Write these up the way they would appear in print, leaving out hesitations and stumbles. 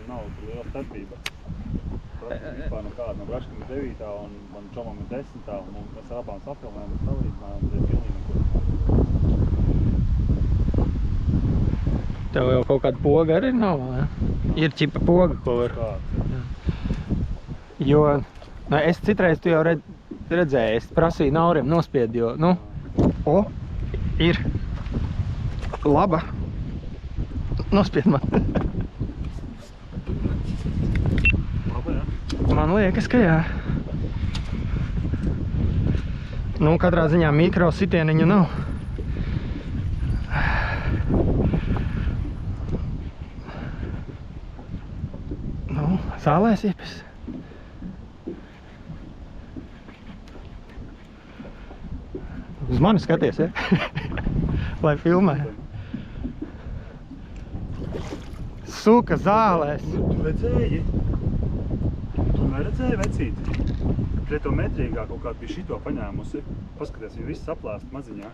nav liela starpība. Vispār nekāda, no Braškam ir 9. un man Čomam ir 10. un mēs ar abām safilmējam un salīdzinājām, un pilnīgi neko. Tev jau kaut kāda poga arī nav, vai? Ir ķipa poga, ko var. Jo, es citreiz tu jau redzēju, es prasīju Naurim nospied, jo, ir laba. Nospied man. Labi, jā? Man liekas, ka jā. Nu, katrā ziņā mikro sitieniņu nav. Nu, sālēs iepis. Uz mani skaties, ja? Lai filmē. Suka zālēs. Tu redzēji? Tu neredzēji, vecīti? Preto metrīgā kaut kāda bija šito paņēmusi. Paskaties, viņa viss saplēst maziņā.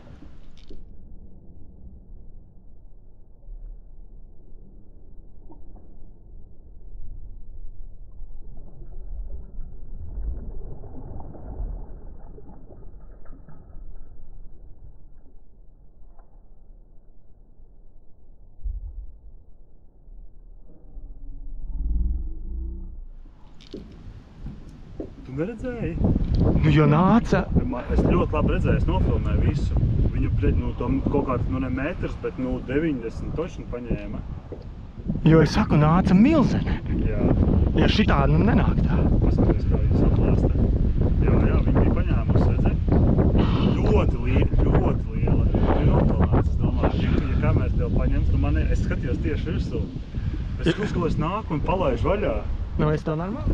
Tu neredzēji? Nu, jo nāca. Es ļoti labi redzēju, es nofilmēju visu. Viņu kaut kāds, ne metrs, bet 90 točni paņēma. Jo es saku, nāca milzene. Jā. Ja šitā nenāk tā. Paskaties, kā viņa saplēsta. Jā, viņa bija paņēmusi, redzi? Ļoti liela. Viņa nofilmēts, es domāju, ja kamēr tev paņems, tu mani, es skatījos tieši virsū. Es uzskatu, es nāku un palaižu vaļā. Nu, es to normāli?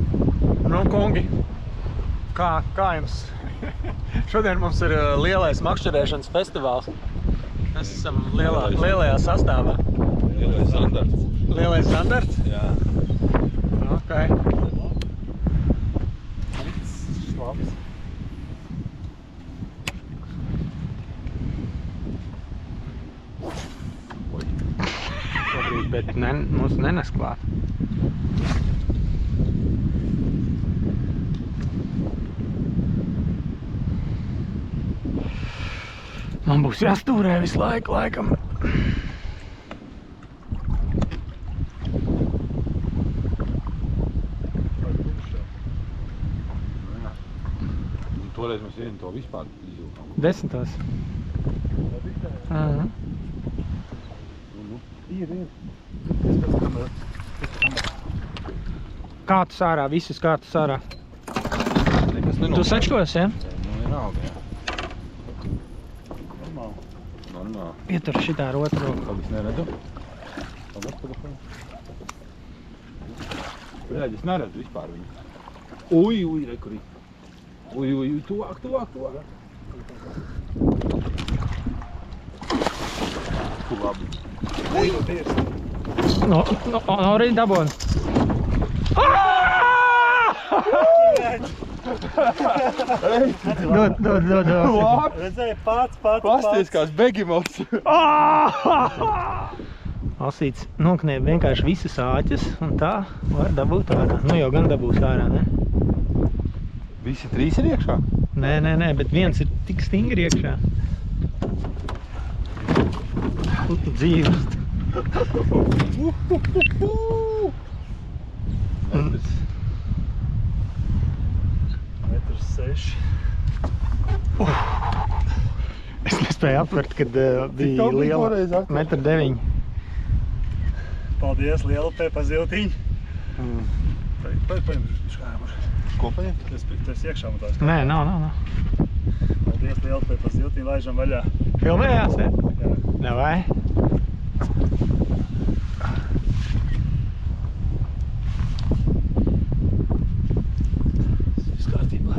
Nu, kungi, kā jums? Šodien mums ir lielais makšķerēšanas festivāls. Mēs esam lielajā sastāvā. Lielais standarts. Lielais standarts? Jā. Ok. Labs. Bet mums nenes klāt. Man būs jāstūrē visu laiku, laikam. Toreiz mēs vienu to vispār izjūtām. 10. Aha. Ir. Kātus ārā, visus kātus ārā. Nekas Tu sačkos, ja? Nu, vienalga, jā. Normāli. Pietur šitā ar otru roku. Kaut es neredzu. Redz, es neredzu vispār viņu. Uj, rekurī. Uj, tuvāk. Tu labi. No arī dabūna. Dod. Redzēji, pats. Pasties kāds begimots. Asīts nokniep vienkārši visas āķes un tā var dabūt ārā. Nu jau gan dabūs ārā, ne? Visi 3 ir iekšā? Nē, bet viens ir tik stingri iekšā. Dzīves. Metrs 6. Es nespēju apvert, kad bija liela 1,9 m. Paldies, Lielupē pa ziltiņu. Paņem škārmuši. Ko paņem? Tas iekšā man tās. Nē, nav. Paldies, Lielupē pa ziltiņu, laižam vaļā. Filmējās, ja? Jā. Davai. Viss kārtībā.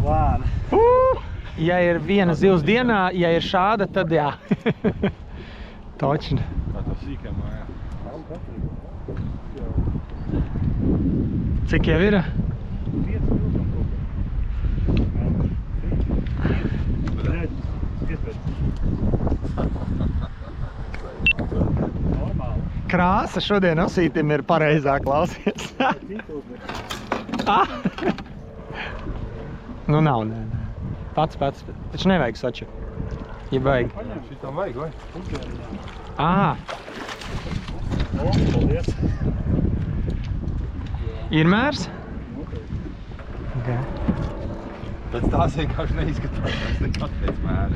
Lāni. Ja ir viena zivs dienā, ja ir šāda, tad jā. Točni. Kā tā sīkā mājā. Cik jau ir? 5 minūtēm kaut kā. krāsa šodien Osītim ir pareizā, klausies. Nu nav, nē. Pats. Taču nevajag soču. Ja vajag. Šitam vajag, vai? Paldies. Ir mērs? Okay. Pēc tās vienkārši neizskatās nekad pēc mēra.